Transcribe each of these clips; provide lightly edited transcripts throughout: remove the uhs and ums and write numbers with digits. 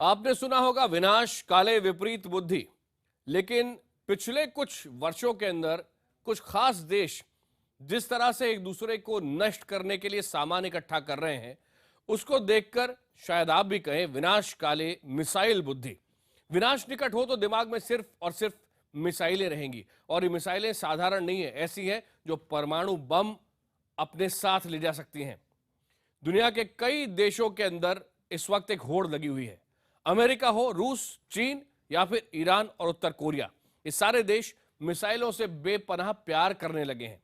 आपने सुना होगा विनाश काले विपरीत बुद्धि। लेकिन पिछले कुछ वर्षों के अंदर कुछ खास देश जिस तरह से एक दूसरे को नष्ट करने के लिए सामान इकट्ठा कर रहे हैं, उसको देखकर शायद आप भी कहें विनाश काले मिसाइल बुद्धि। विनाश निकट हो तो दिमाग में सिर्फ और सिर्फ मिसाइलें रहेंगी, और ये मिसाइलें साधारण नहीं है, ऐसी हैं जो परमाणु बम अपने साथ ले जा सकती हैं। दुनिया के कई देशों के अंदर इस वक्त एक होड़ लगी हुई है। अमेरिका हो, रूस, चीन या फिर ईरान और उत्तर कोरिया, ये सारे देश मिसाइलों से बेपनाह प्यार करने लगे हैं।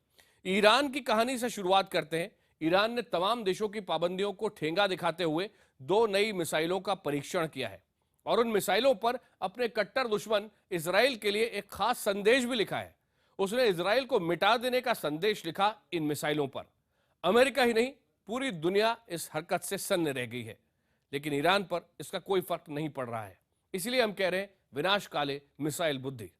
ईरान की कहानी से शुरुआत करते हैं। ईरान ने तमाम देशों की पाबंदियों को ठेंगा दिखाते हुए 2 नई मिसाइलों का परीक्षण किया है, और उन मिसाइलों पर अपने कट्टर दुश्मन इजराइल के लिए एक खास संदेश भी लिखा है। उसने इजराइल को मिटा देने का संदेश लिखा इन मिसाइलों पर। अमेरिका ही नहीं, पूरी दुनिया इस हरकत से सन्न रह गई है, लेकिन ईरान पर इसका कोई फर्क नहीं पड़ रहा है। इसलिए हम कह रहे हैं विनाश काले मिसाइल बुद्धि।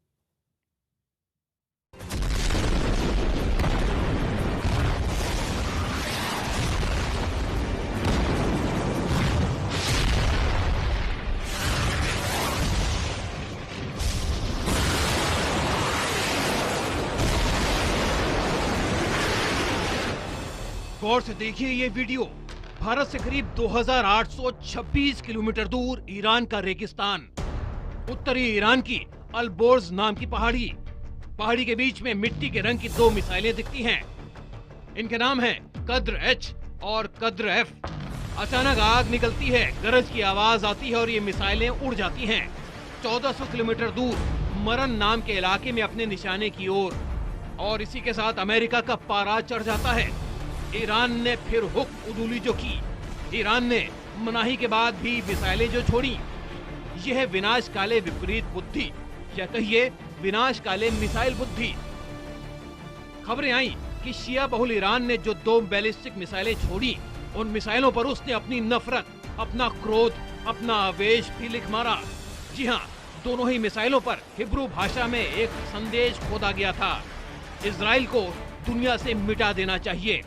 गौर से देखिए ये वीडियो। भारत से करीब 2826 किलोमीटर दूर ईरान का रेगिस्तान, उत्तरी ईरान की अलबोर्ज नाम की पहाड़ी के बीच में मिट्टी के रंग की 2 मिसाइलें दिखती हैं। इनके नाम हैं कद्र एच और कद्र एफ। अचानक आग निकलती है, गरज की आवाज आती है और ये मिसाइलें उड़ जाती हैं 1400 किलोमीटर दूर मरन नाम के इलाके में अपने निशाने की ओर। और इसी के साथ अमेरिका का पारा चढ़ जाता है। ईरान ने फिर हुक उधूली जो की, ईरान ने मनाही के बाद भी मिसाइलें जो छोड़ी, यह है विनाश काले विपरीत बुद्धि, या कहिए विनाश काले मिसाइल बुद्धि। खबरें आई कि शिया बहुल ईरान ने जो 2 बैलिस्टिक मिसाइलें छोड़ी, उन मिसाइलों पर उसने अपनी नफरत, अपना क्रोध, अपना आवेश भी लिख मारा। जी हाँ, दोनों ही मिसाइलों पर हिब्रू भाषा में एक संदेश खोदा गया था: इजराइल को दुनिया से मिटा देना चाहिए।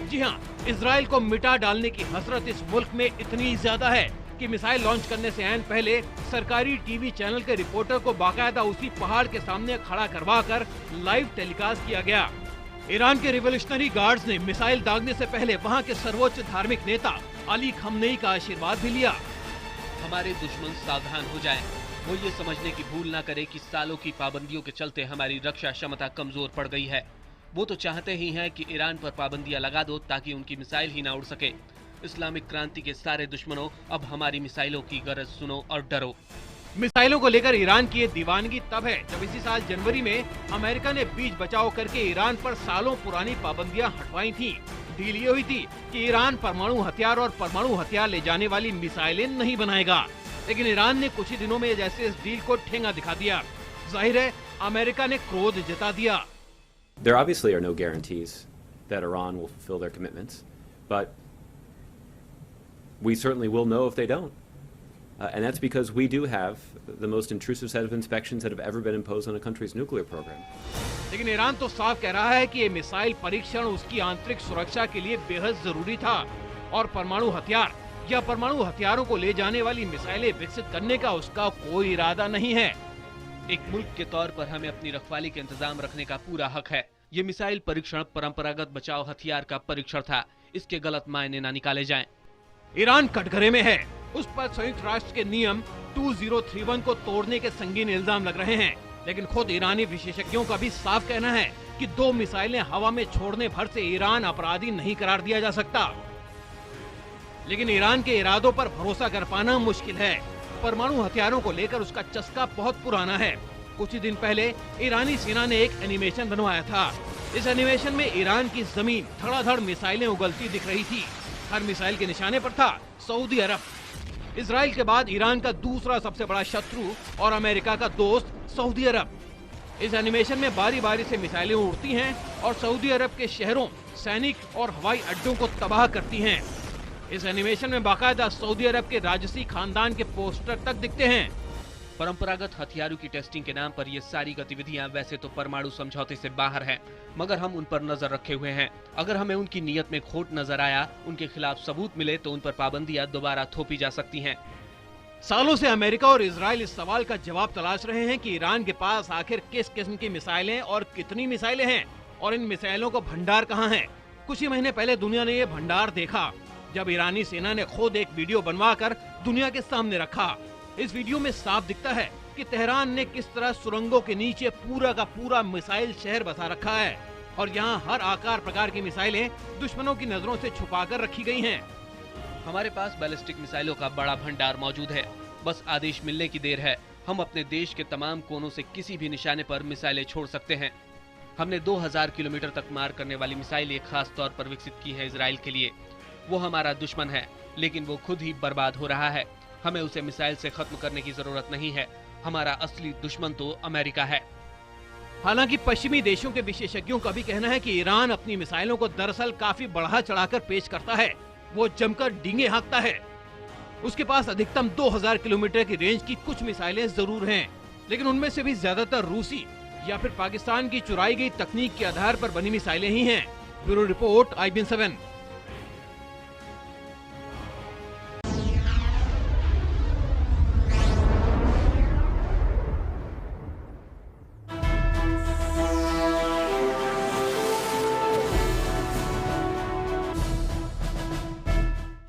जी हाँ, इजराइल को मिटा डालने की हसरत इस मुल्क में इतनी ज्यादा है कि मिसाइल लॉन्च करने से ऐन पहले सरकारी टीवी चैनल के रिपोर्टर को बाकायदा उसी पहाड़ के सामने खड़ा करवाकर लाइव टेलीकास्ट किया गया। ईरान के रिवोल्यूशनरी गार्ड्स ने मिसाइल दागने से पहले वहाँ के सर्वोच्च धार्मिक नेता अली खमनेई का आशीर्वाद भी लिया। हमारे दुश्मन सावधान हो जाएं। वो ये समझने की भूल न करे कि सालों की पाबंदियों के चलते हमारी रक्षा क्षमता कमजोर पड़ गई है। वो तो चाहते ही हैं कि ईरान पर पाबंदियां लगा दो ताकि उनकी मिसाइल ही ना उड़ सके। इस्लामिक क्रांति के सारे दुश्मनों, अब हमारी मिसाइलों की गरज सुनो और डरो। मिसाइलों को लेकर ईरान की ये दीवानगी तब है जब इसी साल जनवरी में अमेरिका ने बीच बचाव करके ईरान पर सालों पुरानी पाबंदियां हटवाई थी। डील ये हुई थी कि ईरान परमाणु हथियार और परमाणु हथियार ले जाने वाली मिसाइलें नहीं बनाएगा, लेकिन ईरान ने कुछ ही दिनों में जैसे इस डील को ठेंगा दिखा दिया। जाहिर है अमेरिका ने क्रोध जता दिया। There obviously are no guarantees that Iran will fulfill their commitments, but we certainly will know if they don't. And that's because we do have the most intrusive set of inspections that have ever been imposed on a country's nuclear program. लेकिन Iran तो साफ कह रहा है कि ये missile परीक्षण उसकी आंतरिक सुरक्षा के लिए बेहद जरूरी था, और परमाणु हथियार या परमाणु हथियारों को ले जाने वाली मिसाइलें विकसित करने का उसका कोई इरादा नहीं है। एक मुल्क के तौर पर हमें अपनी रखवाली के इंतजाम रखने का पूरा हक है। ये मिसाइल परीक्षण परंपरागत बचाव हथियार का परीक्षण था, इसके गलत मायने ना निकाले जाएं। ईरान कटघरे में है, उस पर संयुक्त राष्ट्र के नियम 2031 को तोड़ने के संगीन इल्जाम लग रहे हैं। लेकिन खुद ईरानी विशेषज्ञों का भी साफ कहना है कि 2 मिसाइलें हवा में छोड़ने भर से ईरान अपराधी नहीं करार दिया जा सकता। लेकिन ईरान के इरादों पर भरोसा कर पाना मुश्किल है। परमाणु हथियारों को लेकर उसका चस्का बहुत पुराना है। कुछ ही दिन पहले ईरानी सेना ने एक एनिमेशन बनवाया था। इस एनिमेशन में ईरान की जमीन धड़ाधड़ मिसाइलें उगलती दिख रही थी। हर मिसाइल के निशाने पर था सऊदी अरब। इजराइल के बाद ईरान का दूसरा सबसे बड़ा शत्रु और अमेरिका का दोस्त सऊदी अरब। इस एनिमेशन में बारी बारी से मिसाइलें उड़ती हैं और सऊदी अरब के शहरों, सैनिक और हवाई अड्डों को तबाह करती हैं। इस एनिमेशन में बाकायदा सऊदी अरब के राजसी खानदान के पोस्टर तक दिखते हैं। परंपरागत हथियारों की टेस्टिंग के नाम पर ये सारी गतिविधियां वैसे तो परमाणु समझौते से बाहर हैं, मगर हम उन पर नजर रखे हुए हैं। अगर हमें उनकी नीयत में खोट नजर आया, उनके खिलाफ सबूत मिले, तो उन पर पाबंदियां दोबारा थोपी जा सकती हैं। सालों से अमेरिका और इजराइल इस सवाल का जवाब तलाश रहे हैं कि ईरान के पास आखिर किस किस्म की मिसाइलें और कितनी मिसाइलें हैं और इन मिसाइलों का भंडार कहां है। कुछ ही महीने पहले दुनिया ने ये भंडार देखा जब ईरानी सेना ने खुद एक वीडियो बनवाकर दुनिया के सामने रखा। इस वीडियो में साफ दिखता है कि तेहरान ने किस तरह सुरंगों के नीचे पूरा का पूरा मिसाइल शहर बसा रखा है और यहाँ हर आकार प्रकार की मिसाइलें दुश्मनों की नजरों से छुपाकर रखी गई हैं। हमारे पास बैलिस्टिक मिसाइलों का बड़ा भंडार मौजूद है, बस आदेश मिलने की देर है। हम अपने देश के तमाम कोनों से किसी भी निशाने पर मिसाइलें छोड़ सकते हैं। हमने 2000 किलोमीटर तक मार करने वाली मिसाइल एक खास तौर पर विकसित की है इजराइल के लिए। वो हमारा दुश्मन है, लेकिन वो खुद ही बर्बाद हो रहा है। हमें उसे मिसाइल से खत्म करने की जरूरत नहीं है। हमारा असली दुश्मन तो अमेरिका है। हालांकि पश्चिमी देशों के विशेषज्ञों का भी कहना है कि ईरान अपनी मिसाइलों को दरअसल काफी बढ़ा चढ़ाकर पेश करता है। वो जमकर डींगे हाँकता है। उसके पास अधिकतम 2000 किलोमीटर की रेंज की कुछ मिसाइलें जरूर हैं, लेकिन उनमें से भी ज्यादातर रूसी या फिर पाकिस्तान की चुराई गई तकनीक के आधार पर बनी मिसाइलें ही हैं। Bureau report, IBN7।